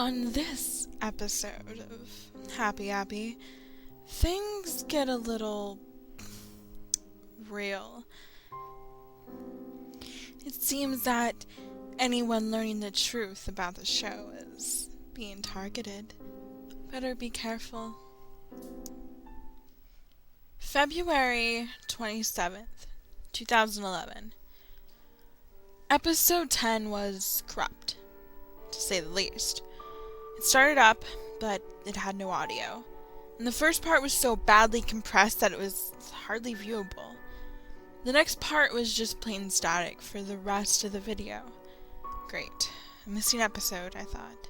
On this episode of Happy Appy, things get a little real. It seems that anyone learning the truth about the show is being targeted. Better be careful. February 27th, 2011. Episode 10 was corrupt, to say the least. It started up, but it had no audio. And the first part was so badly compressed that it was hardly viewable. The next part was just plain static for the rest of the video. Great. A missing episode, I thought.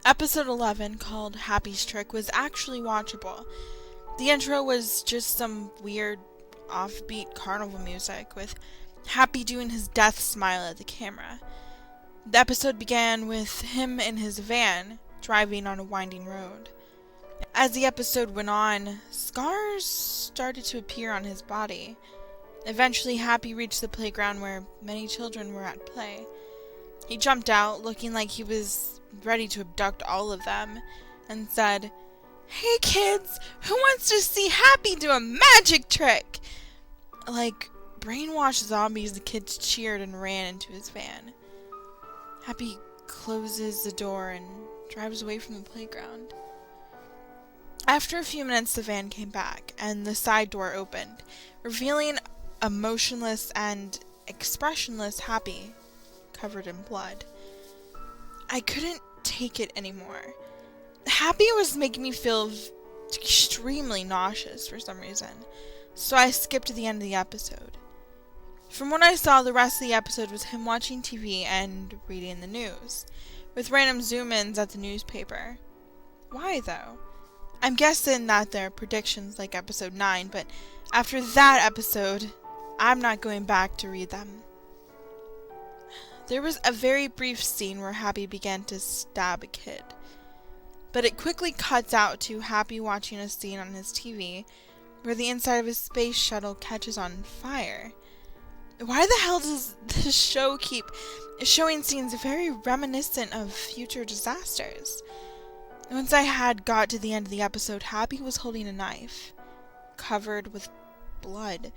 Episode 11, called Happy's Trick, was actually watchable. The intro was just some weird, offbeat carnival music, with Happy doing his death smile at the camera. The episode began with him in his van, driving on a winding road. As the episode went on, scars started to appear on his body. Eventually, Happy reached the playground where many children were at play. He jumped out, looking like he was ready to abduct all of them, and said, "Hey kids, who wants to see Happy do a magic trick?" Like brainwashed zombies, the kids cheered and ran into his van. Happy closes the door and drives away from the playground. After a few minutes, the van came back, and the side door opened, revealing a motionless and expressionless Happy, covered in blood. I couldn't take it anymore. Happy was making me feel extremely nauseous for some reason, so I skipped to the end of the episode. From what I saw, the rest of the episode was him watching TV and reading the news, with random zoom-ins at the newspaper. Why, though? I'm guessing that they're predictions like episode 9, but after that episode, I'm not going back to read them. There was a very brief scene where Happy began to stab a kid, but it quickly cuts out to Happy watching a scene on his TV where the inside of his space shuttle catches on fire. Why the hell does this show keep showing scenes very reminiscent of future disasters? Once I had got to the end of the episode, Happy was holding a knife, covered with blood.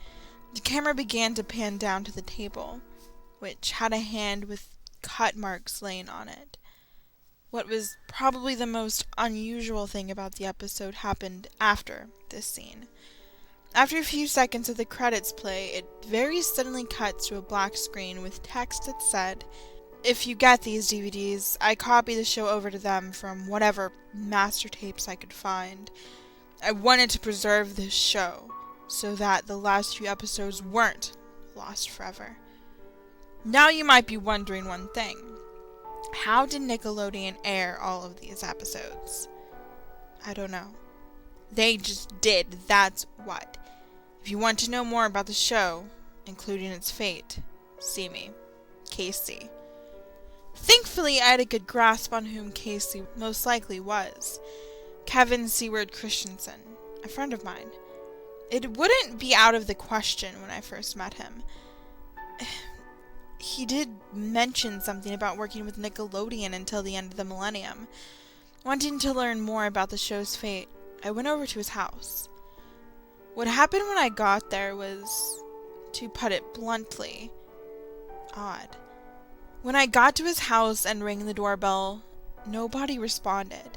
The camera began to pan down to the table, which had a hand with cut marks laying on it. What was probably the most unusual thing about the episode happened after this scene. After a few seconds of the credits play, it very suddenly cuts to a black screen with text that said, "If you get these DVDs, I copy the show over to them from whatever master tapes I could find. I wanted to preserve this show so that the last few episodes weren't lost forever." Now you might be wondering one thing. How did Nickelodeon air all of these episodes? I don't know. They just did, that's what. If you want to know more about the show, including its fate, see me, Casey. Thankfully, I had a good grasp on whom Casey most likely was. Kevin Seward Christensen, a friend of mine. It wouldn't be out of the question when I first met him. He did mention something about working with Nickelodeon until the end of the millennium. Wanting to learn more about the show's fate, I went over to his house. What happened when I got there was, to put it bluntly, odd. When I got to his house and rang the doorbell, nobody responded.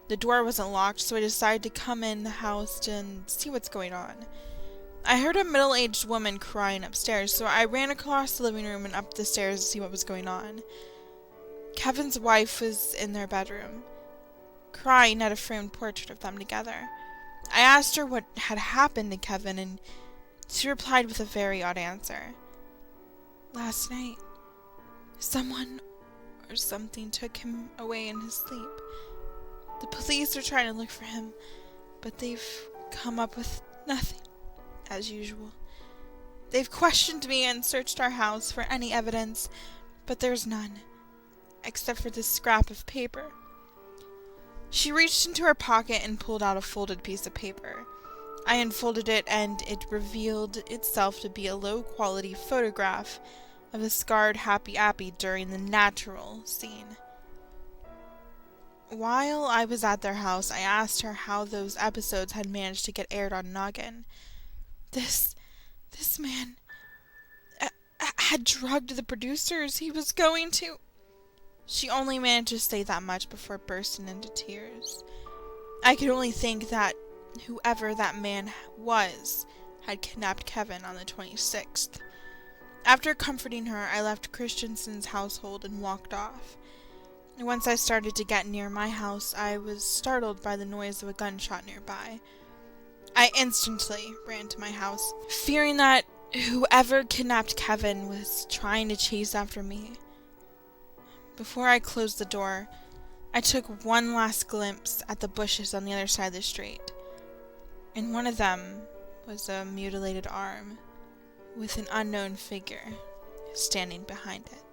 The door wasn't locked, so I decided to come in the house and see what's going on. I heard a middle-aged woman crying upstairs, so I ran across the living room and up the stairs to see what was going on. Kevin's wife was in their bedroom, crying at a framed portrait of them together. I asked her what had happened to Kevin, and she replied with a very odd answer. "Last night, someone or something took him away in his sleep. The police are trying to look for him, but they've come up with nothing, as usual. They've questioned me and searched our house for any evidence, but there's none, except for this scrap of paper." She reached into her pocket and pulled out a folded piece of paper. I unfolded it, and it revealed itself to be a low-quality photograph of a scarred Happy Appy during the natural scene. While I was at their house, I asked her how those episodes had managed to get aired on Noggin. This man had drugged the producers. He was going to... She only managed to say that much before bursting into tears. I could only think that whoever that man was had kidnapped Kevin on the 26th. After comforting her, I left Christensen's household and walked off. Once I started to get near my house, I was startled by the noise of a gunshot nearby. I instantly ran to my house, fearing that whoever kidnapped Kevin was trying to chase after me. Before I closed the door, I took one last glimpse at the bushes on the other side of the street. In one of them was a mutilated arm, with an unknown figure standing behind it.